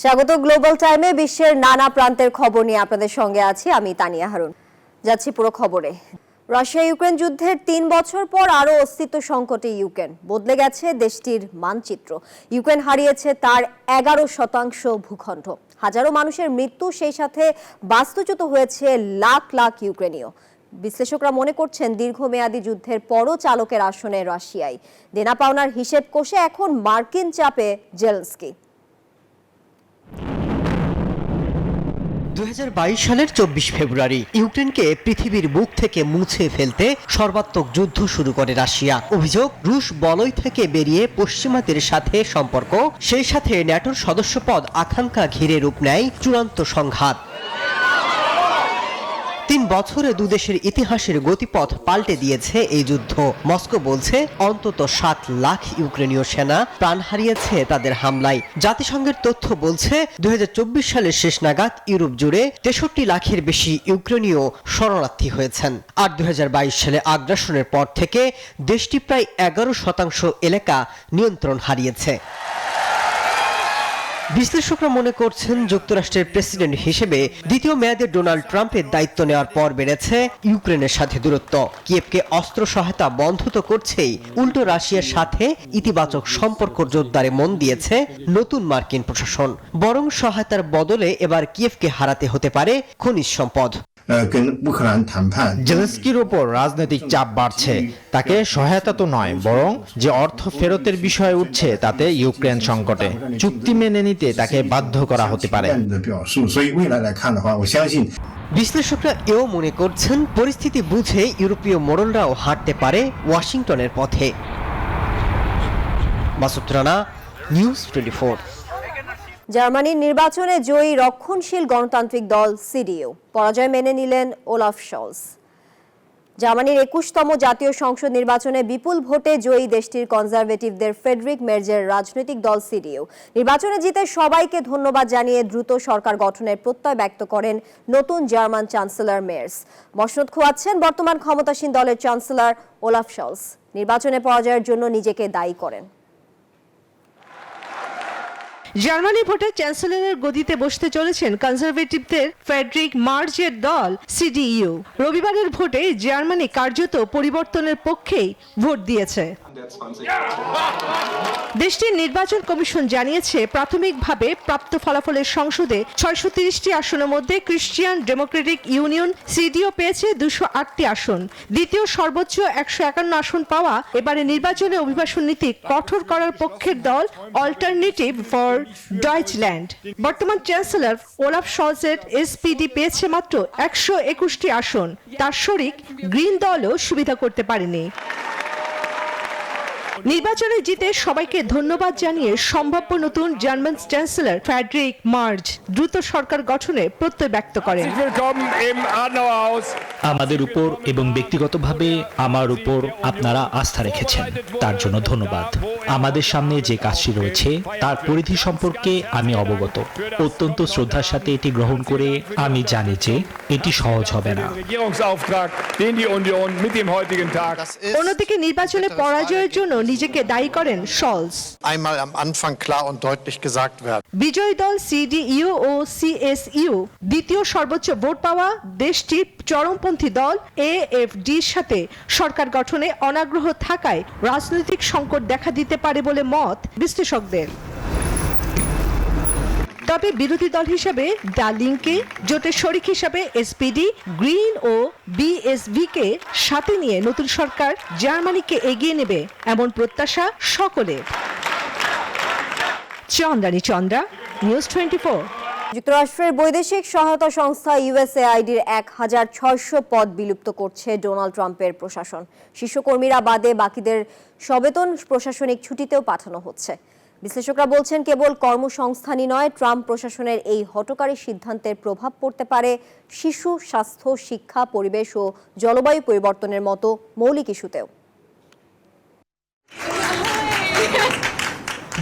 স্বাগত গ্লোবাল টাইমে বিশ্বের নানা প্রান্তের খবর নিয়ে আপনাদের সঙ্গে আছি আমি তানিয়া হারুন। যাচ্ছি পুরো খবরে। রাশিয়া ইউক্রেন যুদ্ধের ৩ বছর পর আরও অস্তিত্ব সংকটে ইউক্রেন। বদলে গেছে দেশটির মানচিত্র। ইউক্রেন হারিয়েছে তার ১১% ভূখণ্ড। হাজারো মানুষের মৃত্যু, সেই সাথে বাস্তুচ্যুত হয়েছে লাখ লাখ ইউক্রেনীয়। বিশ্লেষকরা মনে করছেন দীর্ঘমেয়াদী যুদ্ধের পরও চালকের আসনে রাশিয়াই। দেনা পাওনার হিসেব কষে এখন মার্কিন চাপে জেলেনস্কি। ২০২২ সালের ২৪ ফেব্রুয়ারি ইউক্রেনকে পৃথিবীর বুক থেকে মুছে ফেলতে সর্বাত্মক যুদ্ধ শুরু করে রাশিয়া। অভিযোগ, রুশ বলয় থেকে বেরিয়ে পশ্চিমাদের সাথে সম্পর্ক, সেই সাথে ন্যাটোর সদস্যপদ আকাঙ্ক্ষা ঘিরে রূপ নেয় চূড়ান্ত সংঘাত। ৩ বছরে দুদেশের ইতিহাসের গতিপথ পাল্টে দিয়েছে এই যুদ্ধ। মস্কো বলছে অন্তত ৭ লাখ ইউক্রেনীয় সেনা প্রাণ হারিয়েছে তাদের হামলায়। জাতিসংঘের তথ্য বলছে ২০২৪ সালের শেষ নাগাদ ইউরোপ জুড়ে ৬৩ লাখের বেশি ইউক্রেনীয় শরণার্থী হয়েছেন। আর ২০২২ সালে আগ্রাসনের পর থেকে দেশটি প্রায় ১১% এলাকা নিয়ন্ত্রণ হারিয়েছে। বিশ্লেষকরা মনে করছেন যুক্তরাষ্ট্রের প্রেসিডেন্ট হিসেবে দ্বিতীয় মেয়াদে ডোনাল্ড ট্রাম্পের দায়িত্ব নেওয়ার পর বেড়েছে ইউক্রেনের সাথে দূরত্ব। কিয়েভকে অস্ত্র সহায়তা বন্ধ তো করছেই, উল্টো রাশিয়ার সাথে ইতিবাচক সম্পর্ক জোরদারে মন দিয়েছে নতুন মার্কিন প্রশাসন। বরং সহায়তার বদলে এবার কিয়েভকে হারাতে হতে পারে খনিজ সম্পদ। জেলেনস্কির ওপর রাজনৈতিক চাপ বাড়ছে। তাকে সহায়তা তো নয়, বরং যে অর্থ ফেরতের বিষয় উঠছে তাতে ইউক্রেন সংকটে চুক্তি মেনে নিতে তাকে বাধ্য করা হতে পারে। বিশ্লেষকরা এও মনে করছেন পরিস্থিতি বুঝে ইউরোপীয় মোড়লরাও হাঁটতে পারে ওয়াশিংটনের পথে। মাসুদ রানা, নিউজ 24। জার্মানির নির্বাচনে জয়ী রক্ষণশীল গণতান্ত্রিক দল সিডিইউ পরাজয় মেনে নিলেন ওলাফ শলস। জার্মানির ২১তম জাতীয় সংসদ নির্বাচনে বিপুল ভোটে জয়ী দেশটির কনজারভেটিভদের ফ্রেডরিক মের্জের রাজনৈতিক দল সিডিইউ নির্বাচনে জিতে সবাইকে ধন্যবাদ জানিয়ে দ্রুত সরকার গঠনের প্রত্যয় ব্যক্ত করেন নতুন জার্মান চ্যান্সেলর মের্স। মসনদ খোয়াচ্ছেন বর্তমান ক্ষমতাসীন দলের চ্যান্সেলর ওলাফ শলস। নির্বাচনে পরাজয়ের জন্য নিজেকে দায়ী করেন। জার্মানি ভোটে চ্যান্সেলরের গদিতে বসতে চলেছেন কনজারভেটিভদের ফ্রেডরিক মার্জের দল সিডিইউ। রবিবারের ভোটে জার্মানি কার্যত পরিবর্তনের পক্ষেই ভোট দিয়েছে। দেশটির নির্বাচন কমিশন জানিয়েছে প্রাথমিকভাবে প্রাপ্ত ফলাফলের সংসদে ৬৩০টি আসনের মধ্যে ক্রিশ্চিয়ান ডেমোক্রেটিক ইউনিয়ন সিডিইউ পেয়েছে ২০৮টি আসন। দ্বিতীয় সর্বোচ্চ ১৫১ আসন পাওয়া এবারে নির্বাচনে অভিবাসন নীতি কঠোর করার পক্ষের দল অল্টারনেটিভ ফর ডয়েচল্যান্ড। বর্তমান চ্যান্সেলর ওলাফ শলসের এসপিডি পেয়েছে মাত্র ১২১টি আসন। তার শরিক গ্রিন দলও সুবিধা করতে পারেনি। নির্বাচনে জিতে সবাইকে ধন্যবাদ জানিয়ে সম্ভাব্য নতুন জার্মান চ্যান্সেলর ফ্রেডরিক মার্জ দ্রুত সরকার গঠনে প্রত্যয় ব্যক্ত করেন। আমাদের উপর এবং ব্যক্তিগতভাবে আমার উপর আপনারা আস্থা রেখেছেন, তার জন্য ধন্যবাদ। আমাদের সামনে যে কাজটি রয়েছে তার পরিধি সম্পর্কে আমি অবগত। অত্যন্ত শ্রদ্ধার সাথে এটি গ্রহণ করে আমি জানি যে এটি সহজ হবে না। অন্যদিকে নির্বাচনে পরাজয়ের জন্য নিজেকে দায়ী করেন শলস। বিজয়ী দল সিডিইউ ও সিএসইউ দ্বিতীয় সর্বোচ্চ ভোট পাওয়া দেশটির চরমপন্থী দল এএফডির সাথে সরকার গঠনে অনাগ্রহ থাকায় রাজনৈতিক সংকট দেখা দিতে পারে বলে মত বিশ্লেষকদের। তবে বিরোধী দল হিসেবে দ্য লিঙ্কে, জোটের শরিক হিসেবে এসপিডি, গ্রিন ও বিএসভিকে সাথে নিয়ে নতুন সরকার জার্মানিকে এগিয়ে নেবে এমন প্রত্যাশা সকলের। চন্দ্রা, নিউজ 24। যুক্তরাষ্ট্রের বৈদেশিক সহায়তা সংস্থা ইউএসএআইডির ১৬০০ পদ বিলুপ্ত করছে ডোনাল্ড ট্রাম্পের প্রশাসন। শীর্ষকর্মীরা বাদে বাকিদের সবেতন প্রশাসনিক ছুটিতেও পাঠানো হচ্ছে। বিশ্লেষকরা বলছেন কেবল কর্মসংস্থানই নয়, ট্রাম্প প্রশাসনের এই হঠকারী সিদ্ধান্তের প্রভাব পড়তে পারে শিশু, স্বাস্থ্য, শিক্ষা, পরিবেশ ও জলবায়ু পরিবর্তনের মতো মৌলিক ইস্যুতেও।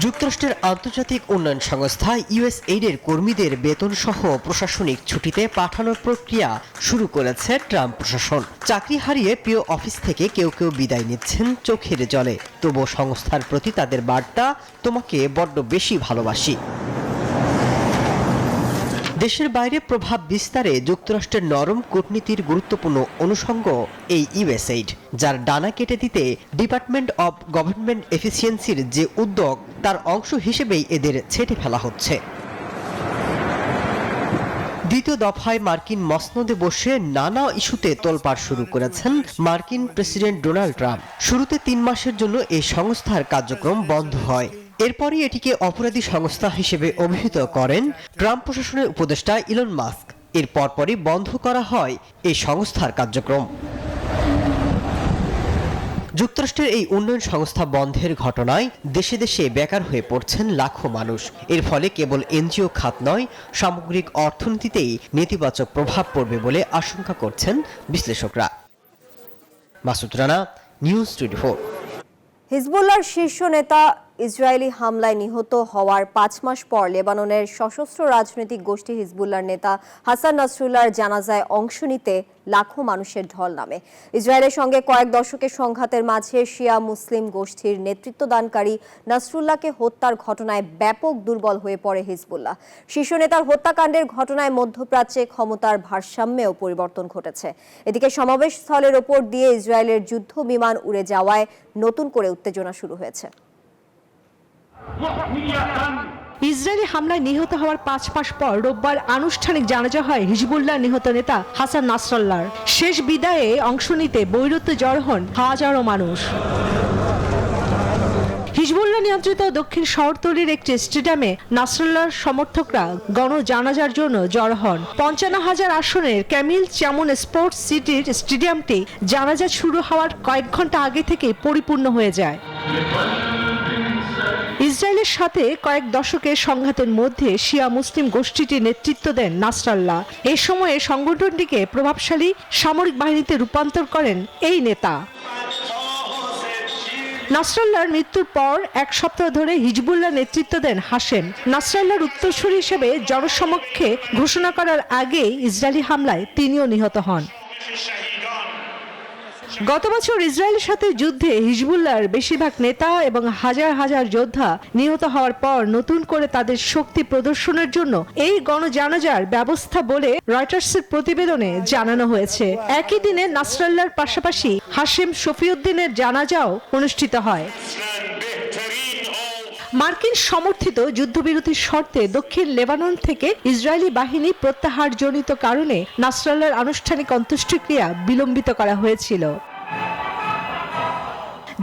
যুক্তরাষ্ট্রের আন্তর্জাতিক উন্নয়ন সংস্থা ইউএসএইডের কর্মীদের বেতন সহ প্রশাসনিক ছুটিতে পাঠানোর প্রক্রিয়া শুরু করেছে ট্রাম্প প্রশাসন। চাকরি হারিয়ে প্রিয় অফিস থেকে কেউ কেউ বিদায় নিচ্ছেন চোখের জলে। তবুও সংস্থার প্রতি তাদের বার্তা, তোমাকে বড্ড বেশি ভালোবাসি। দেশের বাইরে প্রভাব বিস্তারে যুক্তরাষ্ট্রের নরম কূটনীতির গুরুত্বপূর্ণ অনুষঙ্গ এই ইউএসএইড, যার ডানা কেটে দিতে ডিপার্টমেন্ট অব গভর্নমেন্ট এফিসিয়েন্সির যে উদ্যোগ তার অংশ হিসেবেই এদের ছেঁটে ফেলা হচ্ছে। দ্বিতীয় দফায় মার্কিন মসনদে বসে নানা ইস্যুতে তোলপাড় শুরু করেছেন মার্কিন প্রেসিডেন্ট ডোনাল্ড ট্রাম্প। শুরুতে 3 মাসের জন্য এই সংস্থার কার্যক্রম বন্ধ হয়। এরপরই এটিকে অপরাধী সংস্থা হিসেবে অভিহিত করেন ট্রাম্প প্রশাসনের উপদেষ্টা ইলন মাস্ক। এর পরপরই বন্ধ করা হয় এই সংস্থার কার্যক্রম। যুক্তরাষ্ট্রের এই উন্নয়ন সংস্থা বন্ধের ঘটনায় দেশে দেশে বেকার হয়ে পড়ছেন লাখো মানুষ। এর ফলে কেবল এনজিও খাত নয়, সামগ্রিক অর্থনীতিতেই নেতিবাচক প্রভাব পড়বে বলে আশঙ্কা করছেন বিশ্লেষকরা। মাসুদ রানা, নিউজ 24। হিজবুল্লাহর শীর্ষ নেতা ইসরায়েলি হামলায় নিহত হওয়ার 5 মাস পর লেবাননের সশস্ত্র রাজনৈতিক গোষ্ঠী হিজবুল্লাহর নেতা হাসান নাসরুল্লাহর জানাজায় অংশ নিতে লাখো মানুষের ঢল নামে। ইসরায়েলের সঙ্গে কয়েক দশকের সংঘাতের মাঝে শিয়া মুসলিম গোষ্ঠীর নেতৃত্বদানকারী নাসরুল্লাহকে হত্যার ঘটনায় ব্যাপক দুর্বল হয়ে পড়ে হিজবুল্লাহ। শীর্ষ নেতার হত্যাকাণ্ডের ঘটনায় মধ্যপ্রাচ্যে ক্ষমতার ভারসাম্যেও পরিবর্তন ঘটেছে। এদিকে সমাবেশ স্থলের ওপর দিয়ে ইসরায়েলের যুদ্ধ বিমান উড়ে যাওয়ায় নতুন করে উত্তেজনা শুরু হয়েছে। ইসরায়েলি হামলায় নিহত হওয়ার 5 মাস পর রোববার আনুষ্ঠানিক জানাজা হয় হিজবুল্লাহ নিহত নেতা হাসান নাসরাল্লাহর। শেষ বিদায়ে অংশ নিতে বৈরুতে জড় হন হাজারো মানুষ। হিজবুল্লাহ নিয়ন্ত্রিত দক্ষিণ শহরতলির একটি স্টেডিয়ামে নাসরাল্লাহর সমর্থকরা গণজানাজার জন্য জড় হন। 55,000 আসনের ক্যামিল চ্যামন স্পোর্টস সিটির স্টেডিয়ামটি জানাজা শুরু হওয়ার কয়েক ঘন্টা আগে থেকে পরিপূর্ণ হয়ে যায়। ইসরায়েলের সাথে কয়েক দশকের সংঘাতের মধ্যে শিয়া মুসলিম গোষ্ঠীটির নেতৃত্ব দেন নাসরাল্লাহ। এই সময়ে সংগঠনটিকে প্রভাবশালী সামরিক বাহিনীতে রূপান্তর করেন এই নেতা। নাসরাল্লাহর মৃত্যুর পর 1 সপ্তাহ ধরে হিজবুল্লাহ নেতৃত্ব দেন হাশেম। নাসরাল্লাহর উত্তরসূরি হিসেবে জনসমক্ষে ঘোষণা করার আগে ইসরায়েলি হামলায় তিনিও নিহত হন। গত বছর ইসরায়েলের সাথে যুদ্ধে হিজবুল্লাহর বেশিরভাগ নেতা এবং হাজার হাজার যোদ্ধা নিহত হওয়ার পর নতুন করে তাদের শক্তি প্রদর্শনের জন্য এই গণজানাজার ব্যবস্থা বলে রয়টার্সের প্রতিবেদনে জানানো হয়েছে। একই দিনে নাসরাল্লাহর পাশাপাশি হাশেম শফিউদ্দিনের জানাজাও অনুষ্ঠিত হয়। মার্কিন সমর্থিত যুদ্ধবিরতির শর্তে দক্ষিণ লেবানন থেকে ইসরায়েলি বাহিনী প্রত্যাহারজনিত কারণে নাসরাল্লাহর আনুষ্ঠানিক অন্ত্যেষ্টিক্রিয়া বিলম্বিত করা হয়েছিল।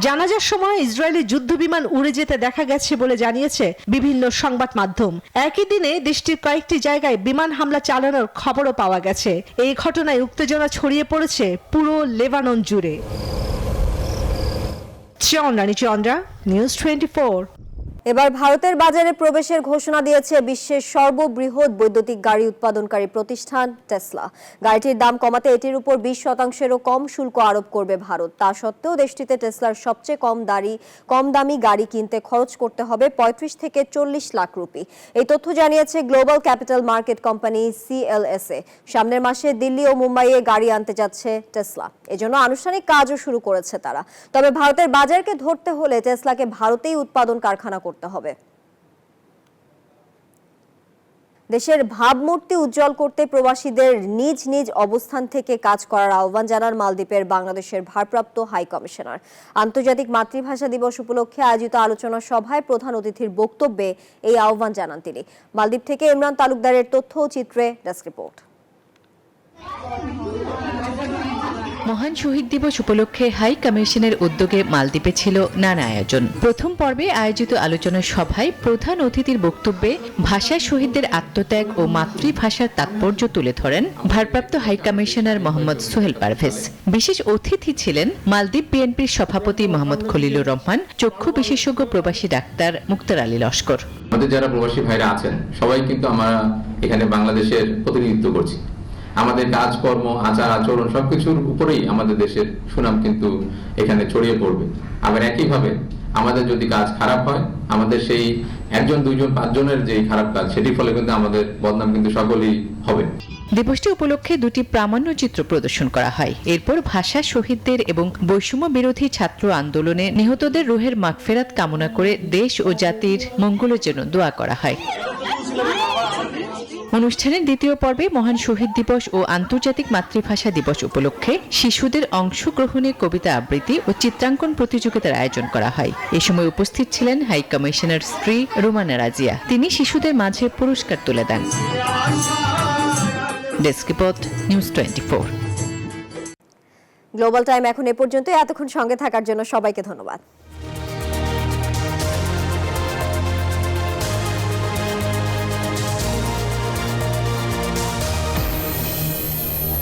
জানাজার সময় ইসরায়েলি যুদ্ধবিমান উড়ে যেতে দেখা গেছে বলে জানিয়েছে বিভিন্ন সংবাদ মাধ্যম। একই দিনে দেশটির কয়েকটি জায়গায় বিমান হামলা চালানোর খবরও পাওয়া গেছে। এই ঘটনায় উত্তেজনা ছড়িয়ে পড়েছে পুরো লেবানন জুড়ে। চন্দ্রা, নিউজ 24। এবার ভারতের বাজারে প্রবেশের ঘোষণা দিয়েছে বিশ্বের সর্ববৃহৎ বৈদ্যুতিক গাড়ি উৎপাদনকারী প্রতিষ্ঠান টেসলা। গাড়িটির দাম কমাতে এটির উপর 20%-এরও কম শুল্ক আরোপ করবে ভারত। তা সত্ত্বেও দেশটিতে টেসলার সবচেয়ে কম দামি গাড়ি কিনতে খরচ করতে হবে 35 থেকে 40 লাখ রুপি। এই তথ্য জানিয়েছে global capital market company CLSA। সামনের মাসে দিল্লি ও মুম্বাইয়ে গাড়ি আনতে যাচ্ছে টেসলা। এজন্য আনুষ্ঠানিক কাজও শুরু করেছে তারা। তবে ভারতের বাজারকে ধরতে হলে টেসলাকে ভারতেই উৎপাদন কারখানা করতে হবে। দেশের ভাবমূর্তি উজ্জ্বল করতে প্রবাসীদের নিজ নিজ অবস্থান থেকে কাজ করার আহ্বান জানান মালদ্বীপের বাংলাদেশের ভারপ্রাপ্ত হাই কমিশনার। আন্তর্জাতিক মাতৃভাষা দিবস উপলক্ষে আয়োজিত আলোচনা সভায় প্রধান অতিথির বক্তব্যে এই আহ্বান জানান তিনি। মালদ্বীপ থেকে ইমরান তালুকদারের তথ্য ও চিত্রে ডেস্ক রিপোর্ট। মহান শহীদ দিবস উপলক্ষে হাই কমিশনের উদ্যোগে মালদ্বীপে ছিল নানা আয়োজন। প্রথম পর্বে আয়োজিত আলোচনা সভায় প্রধান অতিথির বক্তব্যে ভাষা শহীদদের আত্মত্যাগ ও মাতৃভাষার তাৎপর্য তুলে ধরেন ভারপ্রাপ্ত হাই কমিশনার মোহাম্মদ সোহেল পারভেজ। বিশেষ অতিথি ছিলেন মালদ্বীপ বিএনপির সভাপতি মোহাম্মদ খলিলুর রহমান, চক্ষু বিশেষজ্ঞ প্রবাসী ডাক্তার মুক্তার আলী লস্কর। আমাদের যারা প্রবাসী ভাইরা আছেন সবাই কিন্তু আমরা এখানে বাংলাদেশের প্রতিনিধিত্ব করছি। আমাদের কাজকর্ম, আচার আচরণ সবকিছুর উপরেই আমাদের দেশের সুনাম কিন্তু এখানে ছড়িয়ে পড়বে। আবার একইভাবে আমাদের যদি কাজ খারাপ হয়, আমাদের সেই 1 2 5 জনের যে খারাপ কাজ সেটির ফলে কিন্তু আমাদের বদনাম কিন্তু সকলেই হবে। দিবসটি উপলক্ষে 2টি প্রামাণ্যচিত্র প্রদর্শন করা হয়। এরপর ভাষা শহীদদের এবং বৈষম্য বিরোধী ছাত্র আন্দোলনে নিহতদের রুহের মাগফিরাত কামনা করে দেশ ও জাতির মঙ্গলের জন্য দোয়া করা হয়। অনুষ্ঠানের দ্বিতীয় পর্বে মহান শহীদ দিবস ও আন্তর্জাতিক মাতৃভাষা দিবস উপলক্ষে শিশুদের অংশগ্রহণের কবিতা আবৃত্তি ও চিত্রাঙ্কন প্রতিযোগিতার আয়োজন করা হয় এ সময় উপস্থিত ছিলেন হাই কমিশনার স্ত্রী রোমানা রাজিয়া। তিনি শিশুদের মাঝে পুরস্কার তুলে দেন। Desk report, news 24। Global time এখন এ পর্যন্ত। এতক্ষণ সঙ্গে থাকার জন্য সবাইকে ধন্যবাদ।